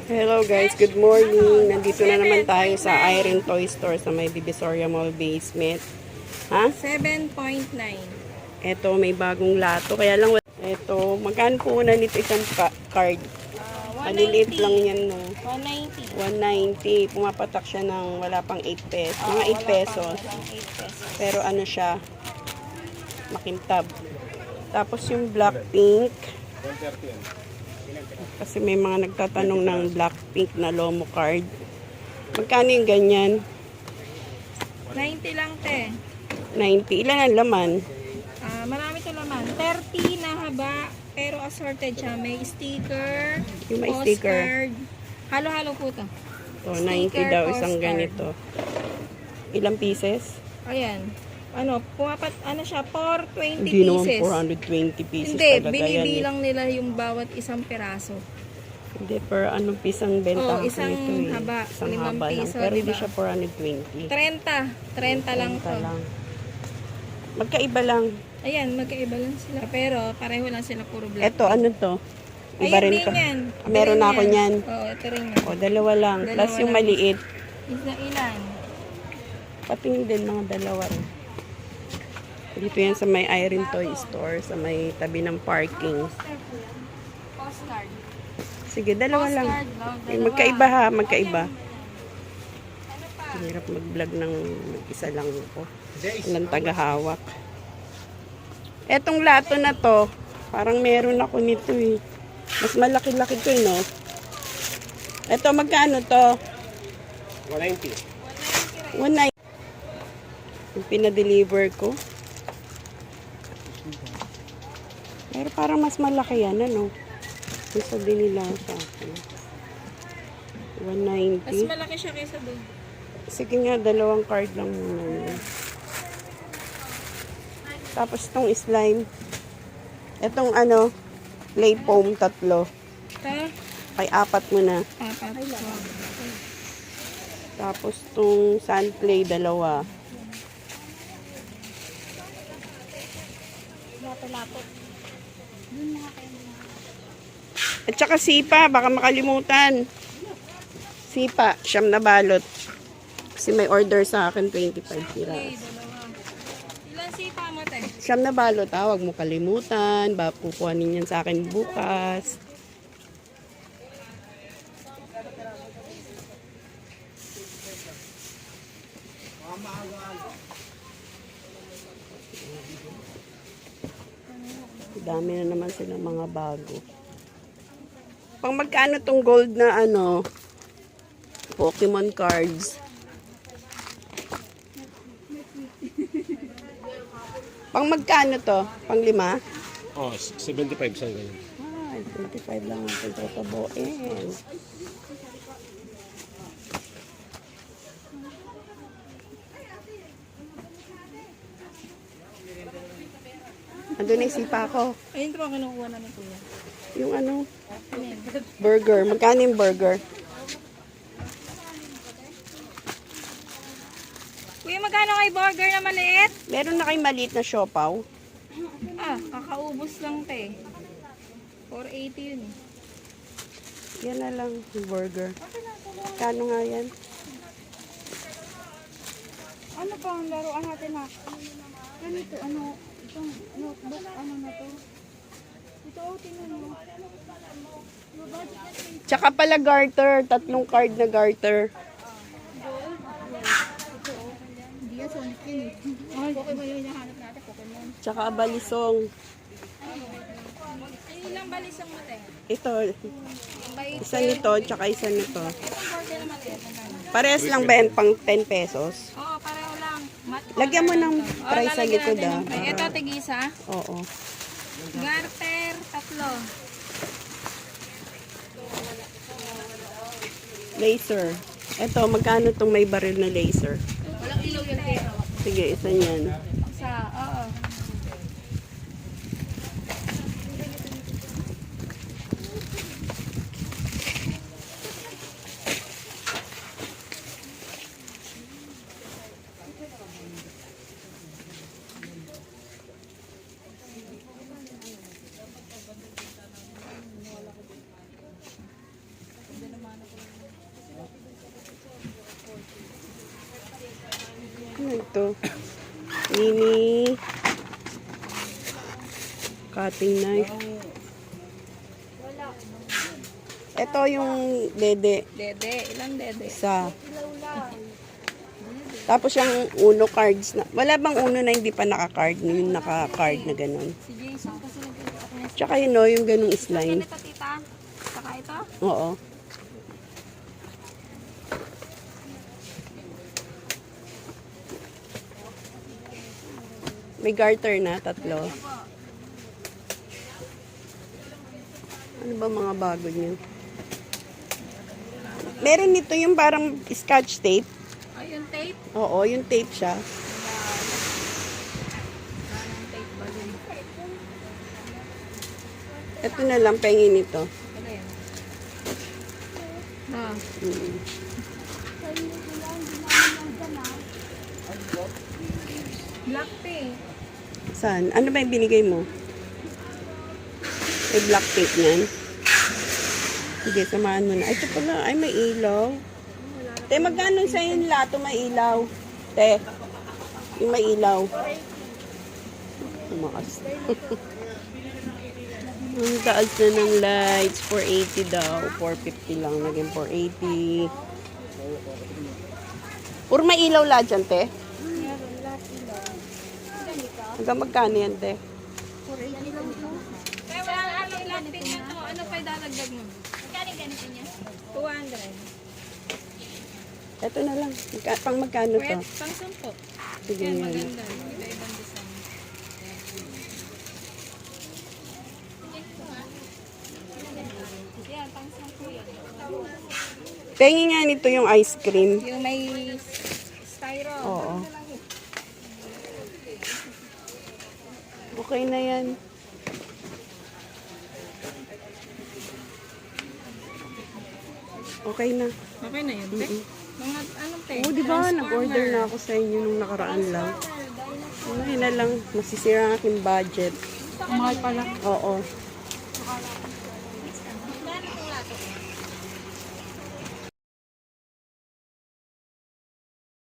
Hello guys, good morning. Nandito na naman tayo sa Irene Toy Store sa may Divisoria Mall basement. Ha? 7.9. Ito, may bagong lato. Kaya lang, ito, magkano po na nito isang card? Maliliit lang yan, no? 190. 190. Pumapatak siya ng wala pang 8 pesos. Mga 8 pesos. 8 pesos. Pero ano siya, makintab. Tapos yung Blackpink. Kasi may mga nagtatanong ng Blackpink na Lomo card. Magkano yung ganyan? 90 lang, te. 90. Ilan ang laman? Marami to laman. 30 na haba, pero assorted siya. May sticker, Yung may sticker. postcard. Halo-halo po to. So, 90 Sticker, daw isang postcard. ganito. Ilang pieces? Ayan. Ano siya, 420 Hindi naman pieces. 420 pieces Hindi, talaga yan. binibilang nila yung bawat isang piraso. Hindi, per anong pisang benta ko isang nito eh. haba, Isang 5 haba lang. piso, Pero hindi diba? siya 420. 30 lang to. Lang. Magkaiba lang. Ayan, magkaiba lang sila. Pero pareho lang sila, puro black. Eto, ano to? Iba Ayan rin din to. yan. Meron na ako niyan. Oo, ito rin yan. O, dalawa lang. Dalawa Plus yung lang. maliit. Ilan? Patingin din mga dalawa rin. Dito yan sa may Irene Toy Store, sa may tabi ng parking. Postcard. Sige, dalawa lang. Postcard, no? Eh, Dalawa. magkaiba ha, magkaiba. Ano pa? Hirap mag-vlog ng isa lang ako. Walang tagahawak. Etong lato na to, parang meron ako nito eh. Mas malaki-laki to eh, no? Eto, magkano to? 190. 190. Yung pinadeliver ko. Pero parang mas malaki yan, ano? Isa din nila sa akin. Mas 190. malaki siya kaysa doon. Sige nga, dalawang card lang muna yun. Tapos itong slime. Itong ano, play foam 3. Ta? Kay 4 muna. Apat. Tapos itong sand play 2. Lapot-lapot. At saka sipa, baka makalimutan. Sipa, 9 na balot. Kasi may order sa akin, 25 Okay, piras. dalawa. Ilan sipa mo, te? 9 na balot, ha? Huwag mo kalimutan. Pukuhanin yan sa akin bukas. Dami na naman sila mga bago. Pang magkano tong gold na ano, Pokemon cards? Pang magkano to? Pang 5? Oh, 75 sa ganyan. Ay, 25 lang ang pagtataboin. Andun yung sipa ko. Ayun ito ba kinukuha namin, kuya? Yung ano, Ano yan? burger. Magkano yung burger? Kuya, magkano kay burger na maliit? Meron na kayong maliit na siopaw? Kakaubos lang, te. 480 yun eh. Yan na lang yung burger. Kano nga yan? Ano pa ang laruan natin na? Ganito, itong notebook, na to? Ito, tingnan mo. Tsaka pala garter. 3 card na garter. Hindi yan, Sonic yun eh. Pokemon yung hinahanap natin, Pokemon. Tsaka abalisong. Ayun lang balisang mo, te. Ito. By Isa nito, tsaka isa nito. Itong burger na maliit. Magkano? Parehas lang ba yan? Pang 10 pesos? Oo, pareho lang. Lagyan mo ng price sa lalagyan likod, natin ah. ng price. Ito, tigisa. Oo. Garter, 3. Laser. Ito, magkano tong may baril na laser? Walang ilaw yun, te. Sige, isa niyan. Oo. dito. Mini cutting knife. Ito yung dede. Dede, ilang dede? Isa. Tapos yung uno cards na. Wala bang uno na hindi pa naka-card? Yung naka-card na ganun. Si Jason kasi nag-iisip ako na. Tsaka yun no, yung ganung slime. Ganito, tita. Saka ito. Oo. May garter na, 3. Ano ba mga bago niyo? Meron nito yung parang scotch tape. Ay, yung tape. Oo, yung tape siya. Parang tape balloon. Ito na lang, pengin nito. Ano yan? Ah. Mm. Black pink. Saan? Ano ba yung binigay mo? May black tape niyan. Sige, samahan mo na. Ay, ito pala. Ay, may ilaw. Te, magkano sa yung lato may ilaw? Te, yung may ilaw. Tumakas. Ang taas na ng lights. 480 daw. 450 lang. Naging 480. Puro may ilaw lahat dyan, te. Meron, lahat ilaw. Ganito. Hanggang magkano yan, te? 480 lang ito. Kaya wala ano, lahat pink na to. Ano pa idadagdag mo? Magkano ganito niya? 200. Ito na lang. Pang magkano to? Pwede, pang 10. Sige Yan, yan. maganda. Iba-ibang design. Yan, pang 10 yan. Pengi nga nito yung ice cream. Yung may styro. Oo. Okay na yan. Okay na. Okay na yun, te? Mga anong te? Oo, di ba? Nag-order na ako sa inyo nung nakaraan lang. Ano na lang. Masisira ang aking budget. Mahal pala. Oo.